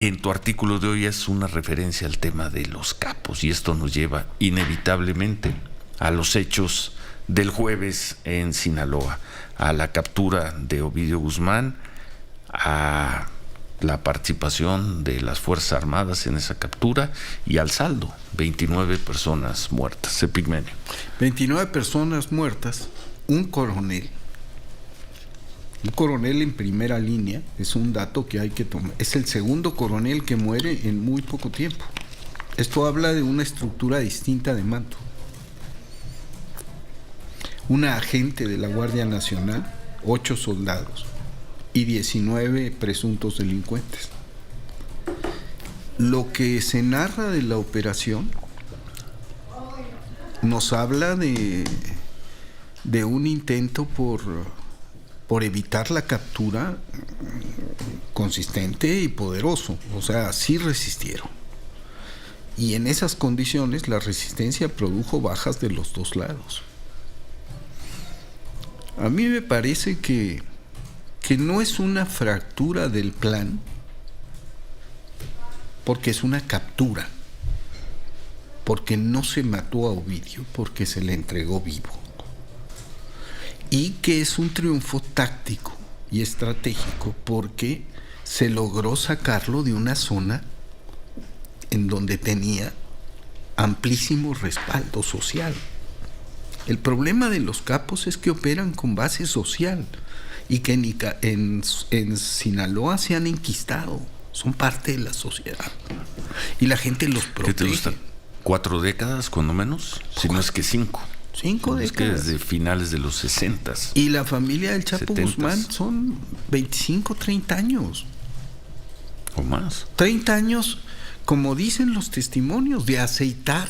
En tu artículo de hoy es una referencia al tema de los capos, y esto nos lleva inevitablemente a los hechos del jueves en Sinaloa, a la captura de Ovidio Guzmán, a la participación de las Fuerzas Armadas en esa captura y al saldo, 29 personas muertas. Epigmenio. 29 personas muertas, un coronel en primera línea, es un dato que hay que tomar. Es el segundo coronel que muere en muy poco tiempo. Esto habla de una estructura distinta de mando. Una agente de la Guardia Nacional, 8 soldados y 19 presuntos delincuentes. Lo que se narra de la operación nos habla de un intento por evitar la captura consistente y poderoso. O sea, sí resistieron. Y en esas condiciones la resistencia produjo bajas de los dos lados. A mí me parece que no es una fractura del plan, porque es una captura, porque no se mató a Ovidio, porque se le entregó vivo, y que es un triunfo táctico y estratégico porque se logró sacarlo de una zona en donde tenía amplísimo respaldo social. El problema de los capos es que operan con base social y que en Sinaloa se han enquistado, son parte de la sociedad y la gente los protege. ¿Qué te gusta? 4 décadas, cuando menos, si no es que 5. 5 décadas. Es que desde finales de los 60. Y la familia del Chapo 70s. Guzmán son 25, 30 años. O más. 30 años, como dicen los testimonios, de aceitar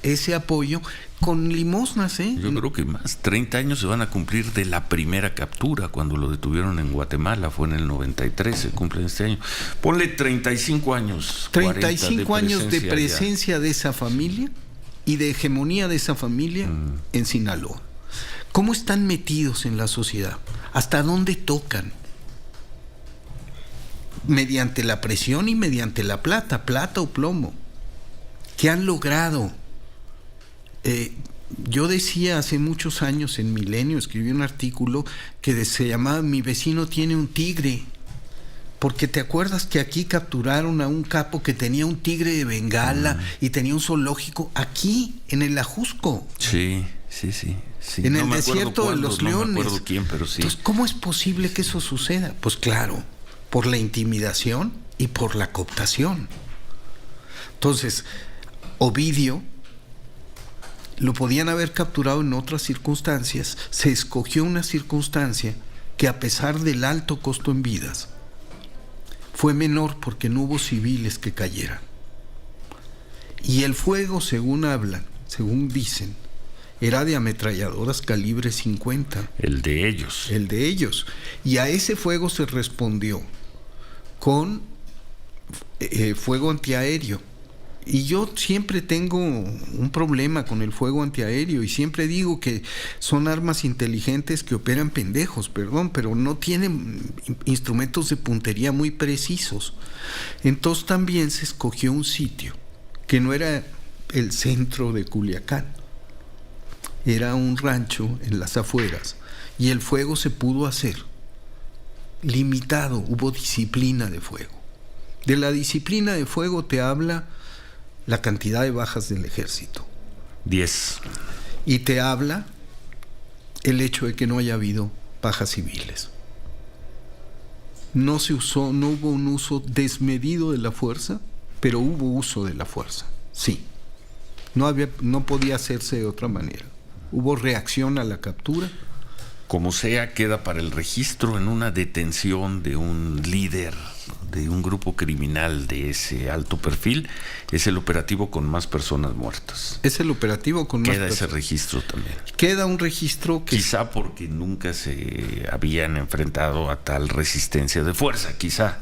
ese apoyo con limosnas, ¿eh? Yo creo que más. 30 años se van a cumplir de la primera captura, cuando lo detuvieron en Guatemala, fue en el 93, se cumple este año. Ponle 35 años. 35 años de presencia de esa familia y de hegemonía de esa familia en Sinaloa. ¿Cómo están metidos en la sociedad? ¿Hasta dónde tocan? Mediante la presión y mediante la plata o plomo. ¿Qué han logrado? Yo decía hace muchos años en Milenio, escribí un artículo que se llamaba Mi vecino tiene un tigre, porque te acuerdas que aquí capturaron a un capo que tenía un tigre de Bengala y tenía un zoológico aquí en el Ajusco. Sí. En el desierto de los leones. No me acuerdo quién, pero sí. Entonces, ¿cómo es posible que eso suceda? Pues claro, por la intimidación y por la cooptación. Entonces, Ovidio lo podían haber capturado en otras circunstancias. Se escogió una circunstancia que, a pesar del alto costo en vidas, fue menor porque no hubo civiles que cayeran. Y el fuego, según hablan, según dicen, era de ametralladoras calibre 50. El de ellos. Y a ese fuego se respondió con fuego antiaéreo. Y yo siempre tengo un problema con el fuego antiaéreo y siempre digo que son armas inteligentes que operan pendejos, pero no tienen instrumentos de puntería muy precisos. Entonces también se escogió un sitio que no era el centro de Culiacán, era un rancho en las afueras, y el fuego se pudo hacer limitado, hubo disciplina de fuego. De la disciplina de fuego te habla la cantidad de bajas del ejército. 10. Y te habla el hecho de que no haya habido bajas civiles. No hubo un uso desmedido de la fuerza, pero hubo uso de la fuerza. Sí. No podía hacerse de otra manera. Hubo reacción a la captura. Como sea, queda para el registro en una detención de un líder de un grupo criminal de ese alto perfil. Es el operativo con más personas muertas. Es el operativo con más personas. Queda ese registro también. Queda un registro que... Quizá porque nunca se habían enfrentado a tal resistencia de fuerza, quizá.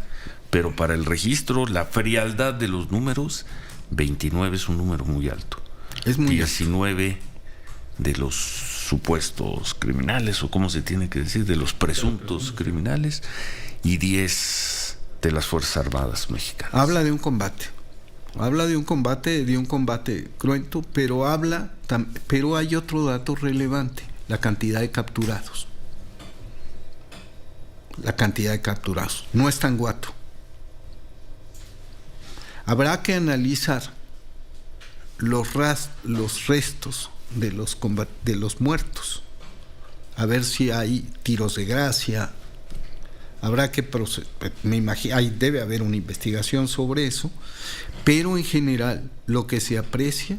Pero para el registro, la frialdad de los números, 29 es un número muy alto. Es muy 19 alto. De los supuestos criminales, o como se tiene que decir, de los presuntos criminales, y 10 de las Fuerzas Armadas mexicanas. Habla de un combate cruento, pero hay otro dato relevante: la cantidad de capturados. No es tan guato. Habrá que analizar los restos de los muertos, a ver si hay tiros de gracia. Habrá que me imagino, debe haber una investigación sobre eso, pero en general lo que se aprecia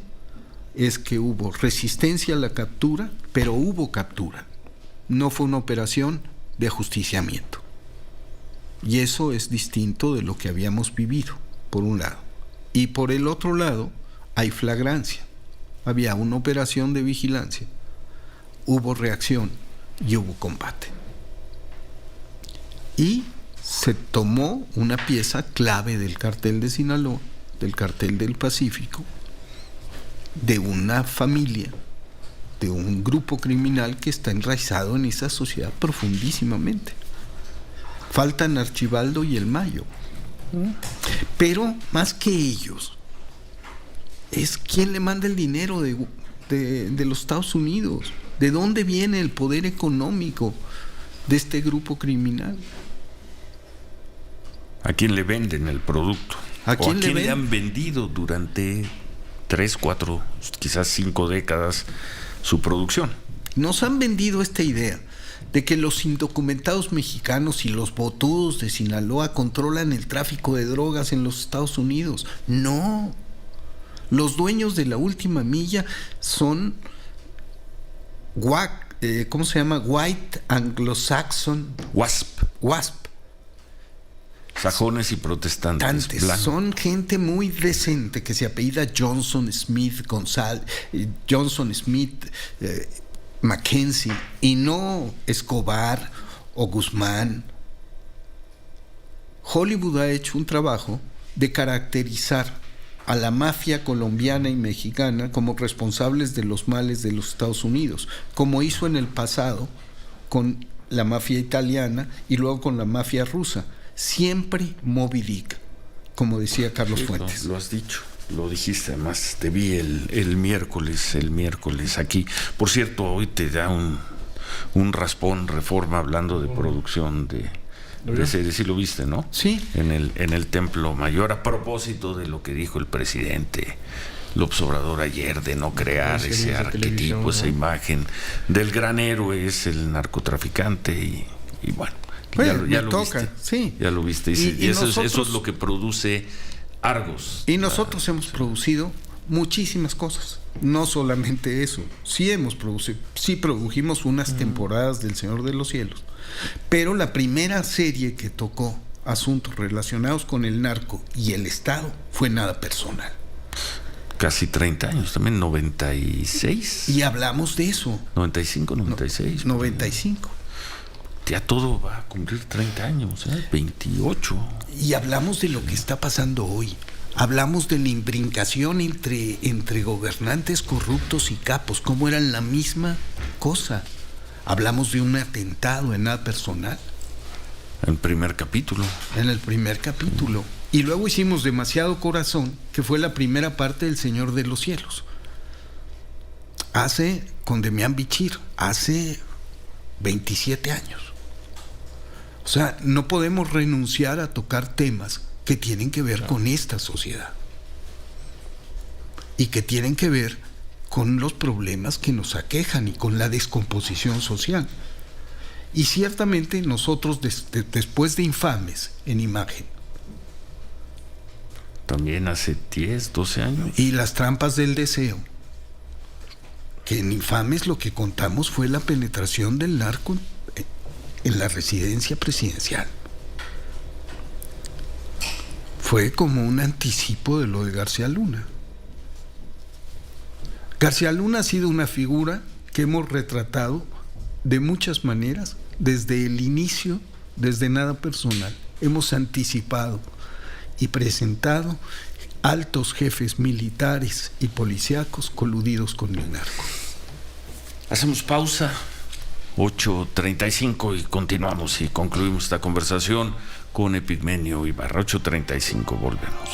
es que hubo resistencia a la captura, pero hubo captura. No fue una operación de ajusticiamiento. Y eso es distinto de lo que habíamos vivido, por un lado. Y por el otro lado, hay flagrancia. Había una operación de vigilancia, hubo reacción y hubo combate. Y se tomó una pieza clave del cartel de Sinaloa, del cartel del Pacífico, de una familia, de un grupo criminal que está enraizado en esa sociedad profundísimamente. Faltan Archibaldo y el Mayo. Pero más que ellos, es quién le manda el dinero de los Estados Unidos. ¿De dónde viene el poder económico de este grupo criminal? ¿A quién le venden el producto? ¿A quién le han vendido durante 3, 4, quizás 5 décadas su producción? Nos han vendido esta idea de que los indocumentados mexicanos y los botudos de Sinaloa controlan el tráfico de drogas en los Estados Unidos. No. Los dueños de la última milla son ¿cómo se llama? White Anglo-Saxon WASP. Sajones y protestantes blancos. Son gente muy decente que se apellida Johnson Smith Mackenzie, y no Escobar o Guzmán. Hollywood ha hecho un trabajo de caracterizar a la mafia colombiana y mexicana como responsables de los males de los Estados Unidos, como hizo en el pasado con la mafia italiana y luego con la mafia rusa. Siempre Moby Dick, como decía Carlos Fuentes. Lo has dicho, lo dijiste, además te vi el miércoles aquí. Por cierto, hoy te da un raspón Reforma hablando de producción de series, sí lo viste, ¿no? Sí. En el Templo Mayor, a propósito de lo que dijo el presidente López Obrador ayer, de no crear ese arquetipo, esa imagen del gran héroe, es el narcotraficante y bueno. Ya lo toca, viste. Sí. Ya lo viste. Y eso es lo que produce Argos. Y nosotros hemos producido muchísimas cosas. No solamente eso. Sí produjimos unas temporadas del Señor de los Cielos. Pero la primera serie que tocó asuntos relacionados con el narco y el Estado fue Nada Personal. Casi 30 años, también 96. Y hablamos de eso. 95, 96. 95. Ya todo va a cumplir 30 años, 28. Y hablamos de lo que está pasando hoy. Hablamos de la imbrincación entre gobernantes corruptos y capos, como eran la misma cosa. Hablamos de un atentado en Nada Personal. En el primer capítulo. Y luego hicimos Demasiado Corazón, que fue la primera parte del Señor de los Cielos. Con Demián Bichir, hace 27 años. O sea, no podemos renunciar a tocar temas que tienen que ver con esta sociedad y que tienen que ver con los problemas que nos aquejan y con la descomposición social. Y ciertamente nosotros, después de Infames en Imagen, también hace 10, 12 años, y Las Trampas del Deseo, que en Infames lo que contamos fue la penetración del narco en la residencia presidencial. Fue como un anticipo de lo de García Luna. García Luna ha sido una figura que hemos retratado de muchas maneras desde el inicio, desde Nada Personal. Hemos anticipado y presentado altos jefes militares y policíacos coludidos con el narco. Hacemos pausa. 8:35 y continuamos y concluimos esta conversación con Epigmenio Ibarra. 8:35, volvemos.